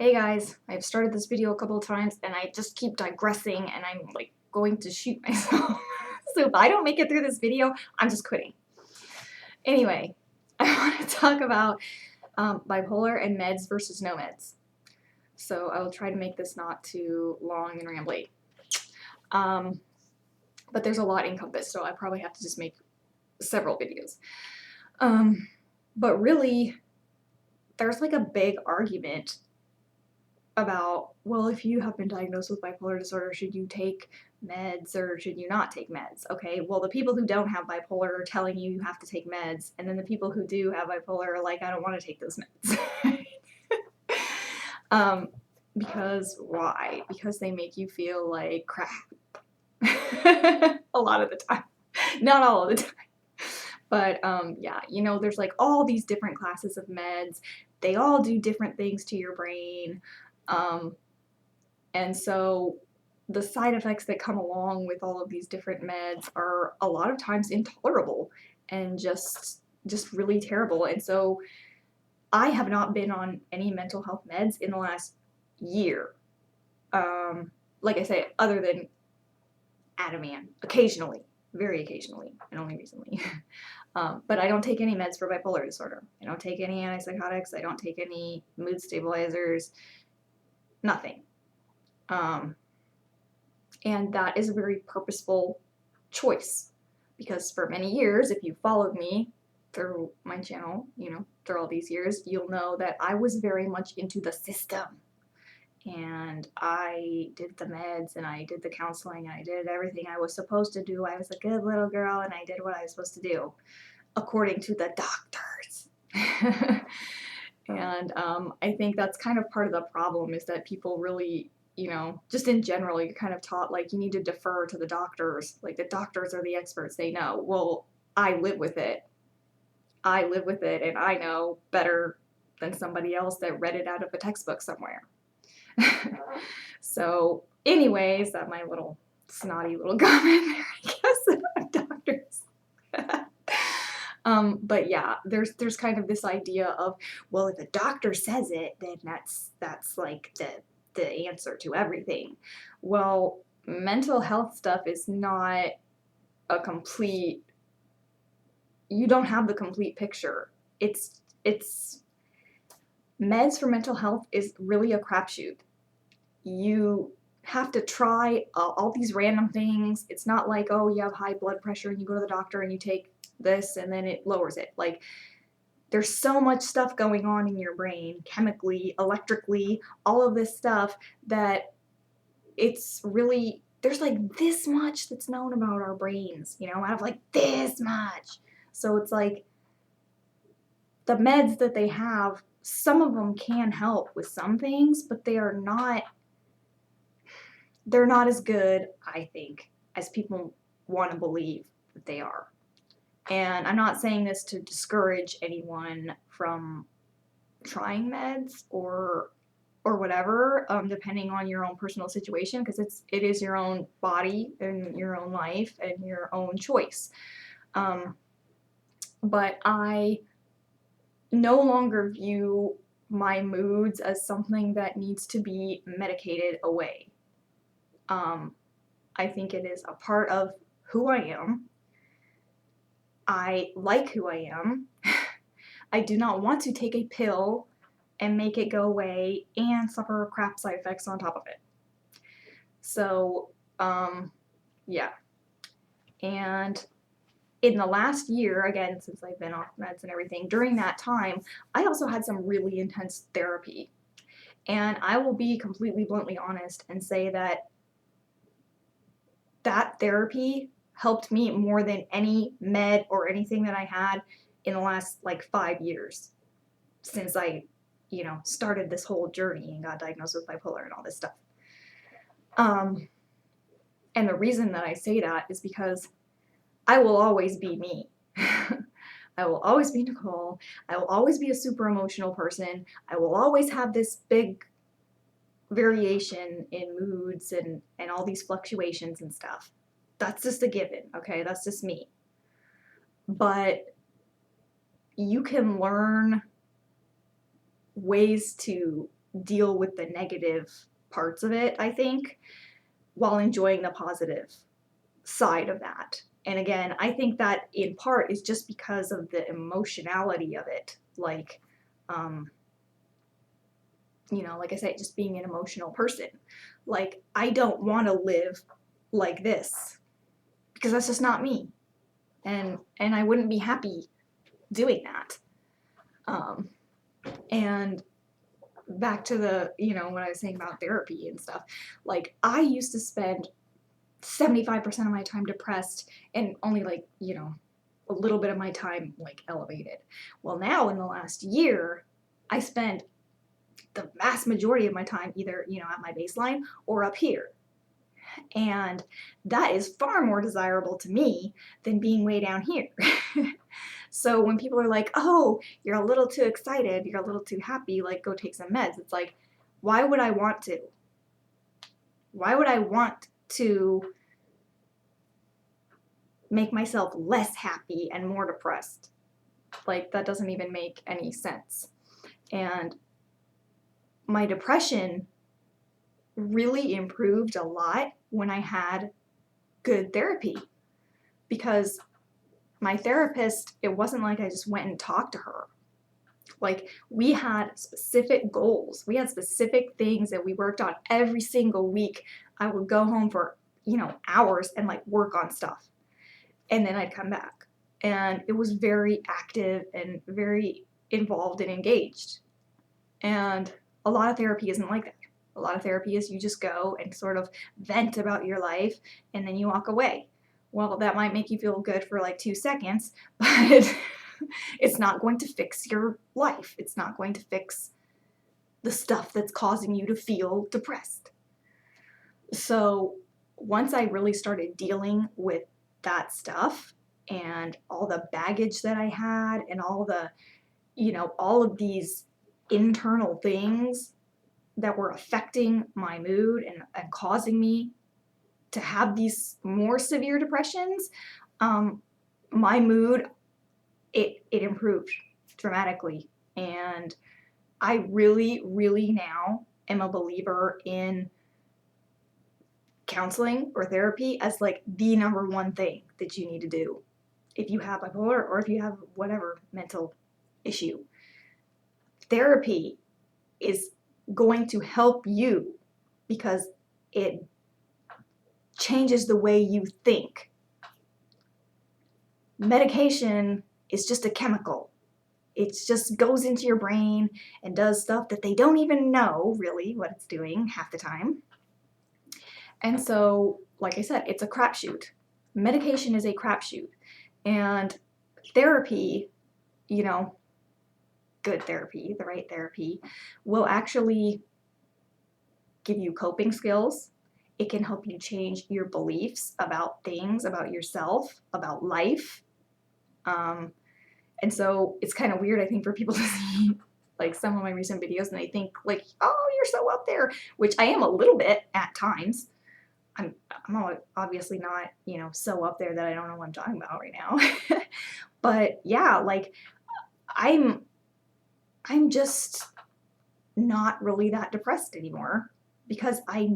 Hey guys, I've started this video a couple of times and I just keep digressing and I'm like going to shoot myself. So if I don't make it through this video, I'm just quitting. Anyway, I want to talk about bipolar and meds versus no meds. So I will try to make this not too long and rambly. But there's a lot encompassed, so I probably have to just make several videos. But really, there's like a big argument about, well, if you have been diagnosed with bipolar disorder, should you take meds or should you not take meds? Okay, well, the people who don't have bipolar are telling you you have to take meds, and then the people who do have bipolar are like, I don't want to take those meds. Because why? Because they make you feel like crap. A lot of the time. Not all of the time. But yeah, there's like all these different classes of meds. They all do different things to your brain. And so the side effects that come along with all of these different meds are a lot of times intolerable and just really terrible. And so I have not been on any mental health meds in the last year. Like I say, other than Ativan, occasionally, very occasionally, and only recently. But I don't take any meds for bipolar disorder. I don't take any antipsychotics. I don't take any mood stabilizers. Nothing. And that is a very purposeful choice, because for many years, if you followed me through my channel, through all these years, you'll know that I was very much into the system. And I did the meds and I did the counseling and I did everything I was supposed to do. I was a good little girl and I did what I was supposed to do, according to the doctors. And I think that's kind of part of the problem, is that people really, just in general, you're kind of taught like you need to defer to the doctors. Like the doctors are the experts, they know. Well, I live with it. I live with it and I know better than somebody else that read it out of a textbook somewhere. So anyways, that my little snotty little comment there, I guess, about doctors. But yeah, there's kind of this idea of, well, if a doctor says it, then that's like the answer to everything. Well, mental health stuff is not a complete, you don't have the complete picture. It's meds for mental health is really a crapshoot. You have to try all these random things. It's not like, oh, you have high blood pressure and you go to the doctor and you take this and then it lowers it. Like, there's so much stuff going on in your brain, chemically, electrically, all of this stuff, that it's really, there's like this much that's known about our brains, out of like this much. So it's like the meds that they have, some of them can help with some things, but they're not as good, I think, as people want to believe that they are. And I'm not saying this to discourage anyone from trying meds or whatever, depending on your own personal situation, because it is your own body and your own life and your own choice. But I no longer view my moods as something that needs to be medicated away. I think it is a part of who I am. I like who I am. I do not want to take a pill and make it go away and suffer crap side effects on top of it. So, yeah. And in the last year, again, since I've been off meds and everything, during that time, I also had some really intense therapy. And I will be completely bluntly honest and say that therapy helped me more than any med or anything that I had in the last like 5 years, since I, started this whole journey and got diagnosed with bipolar and all this stuff. And the reason that I say that is because I will always be me. I will always be Nicole. I will always be a super emotional person. I will always have this big variation in moods and all these fluctuations and stuff. That's just a given, okay? That's just me. But you can learn ways to deal with the negative parts of it, I think, while enjoying the positive side of that. And again, I think that in part is just because of the emotionality of it. Like, like I say, just being an emotional person. Like, I don't want to live like this because that's just not me. And I wouldn't be happy doing that. And back to the, what I was saying about therapy and stuff. Like, I used to spend 75% of my time depressed and only a little bit of my time elevated. Well, now in the last year, I spend the vast majority of my time either, at my baseline or up here. And that is far more desirable to me than being way down here. So when people are like, oh, you're a little too excited, you're a little too happy, go take some meds. It's like, why would I want to? Why would I want to make myself less happy and more depressed? That doesn't even make any sense. And my depression really improved a lot when I had good therapy, because my therapist, it wasn't like I just went and talked to her. We had specific goals. We had specific things that we worked on every single week. I would go home for, hours and work on stuff. And then I'd come back. And it was very active and very involved and engaged. And a lot of therapy isn't like that. A lot of therapy is you just go and sort of vent about your life and then you walk away. Well, that might make you feel good for 2 seconds, but it's not going to fix your life. It's not going to fix the stuff that's causing you to feel depressed. So once I really started dealing with that stuff and all the baggage that I had and all the, all of these internal things that were affecting my mood and causing me to have these more severe depressions, my mood, it improved dramatically. And I really, really now am a believer in counseling or therapy as the number one thing that you need to do if you have bipolar or if you have whatever mental issue. Therapy is going to help you because it changes the way you think. Medication is just a chemical. It just goes into your brain and does stuff that they don't even know really what it's doing half the time. And so, like I said, it's a crapshoot. Medication is a crapshoot. And therapy, good therapy, the right therapy, will actually give you coping skills. It can help you change your beliefs about things, about yourself, about life. And so it's kind of weird, I think, for people to see some of my recent videos and they think oh, you're so up there, which I am a little bit at times. I'm obviously not, so up there that I don't know what I'm talking about right now. But yeah, I'm just not really that depressed anymore because I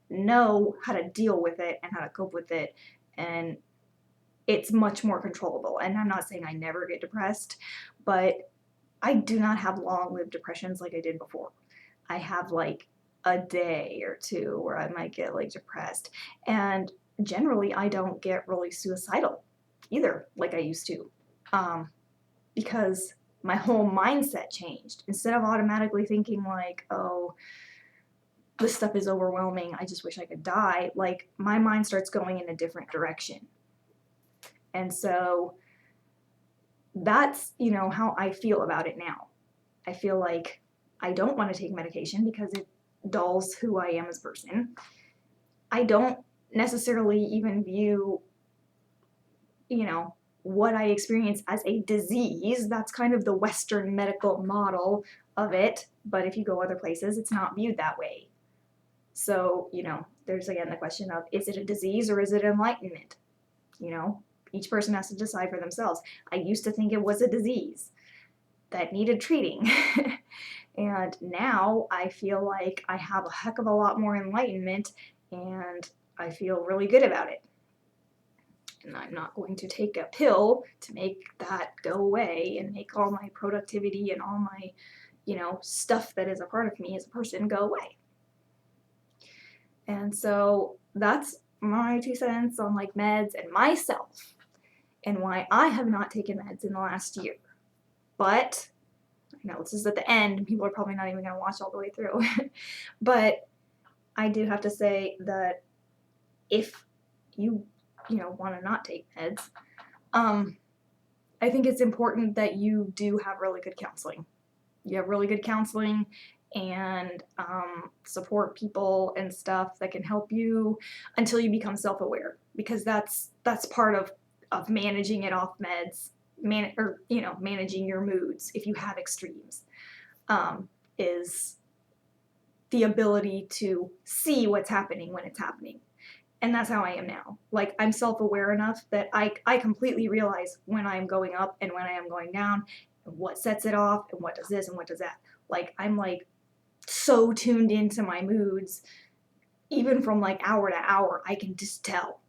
know how to deal with it and how to cope with it, and it's much more controllable. And I'm not saying I never get depressed, but I do not have long-lived depressions like I did before. I have a day or two where I might get depressed, and generally I don't get really suicidal either like I used to, because my whole mindset changed. Instead of automatically thinking oh, this stuff is overwhelming, I just wish I could die, my mind starts going in a different direction. And so that's, how I feel about it now. I feel like I don't want to take medication because it dulls who I am as a person. I don't necessarily even view, what I experience as a disease. That's kind of the Western medical model of it. But if you go other places, it's not viewed that way. So, there's again the question of, is it a disease or is it enlightenment? Each person has to decide for themselves. I used to think it was a disease that needed treating. And now I feel like I have a heck of a lot more enlightenment and I feel really good about it. And I'm not going to take a pill to make that go away and make all my productivity and all my, stuff that is a part of me as a person go away. And so that's my 2 cents on like meds and myself and why I have not taken meds in the last year. But I know this is at the end and people are probably not even going to watch all the way through. But I do have to say that if you want to not take meds, I think it's important that you do have really good counseling. You have really good counseling and support people and stuff that can help you until you become self-aware, because that's part of managing it off meds, managing your moods if you have extremes, is the ability to see what's happening when it's happening. And that's how I am now. Like, I'm self-aware enough that I completely realize when I'm going up and when I am going down, and what sets it off, and what does this and what does that. Like, I'm like so tuned into my moods, even from like hour to hour, I can just tell.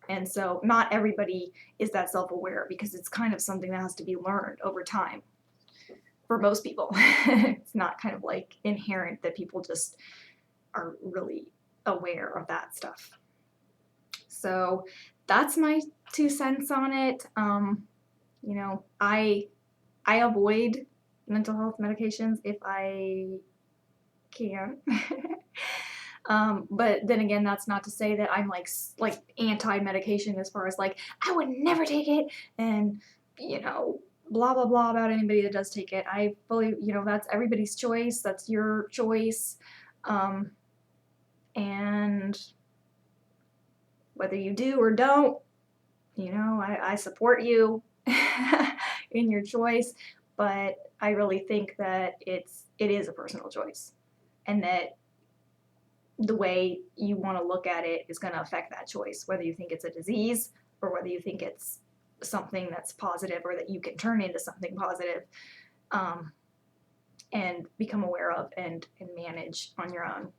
And so not everybody is that self-aware, because it's kind of something that has to be learned over time for most people. It's not kind of like inherent that people just are really aware of that stuff. So that's my 2 cents on it. I avoid mental health medications if I can. But then again, that's not to say that I'm like anti-medication, as far as like I would never take it and blah blah blah about anybody that does take it. I fully, that's everybody's choice. That's your choice. And whether you do or don't, I support you in your choice, but I really think that it is a personal choice, and that the way you want to look at it is going to affect that choice, whether you think it's a disease or whether you think it's something that's positive or that you can turn into something positive, and become aware of and manage on your own.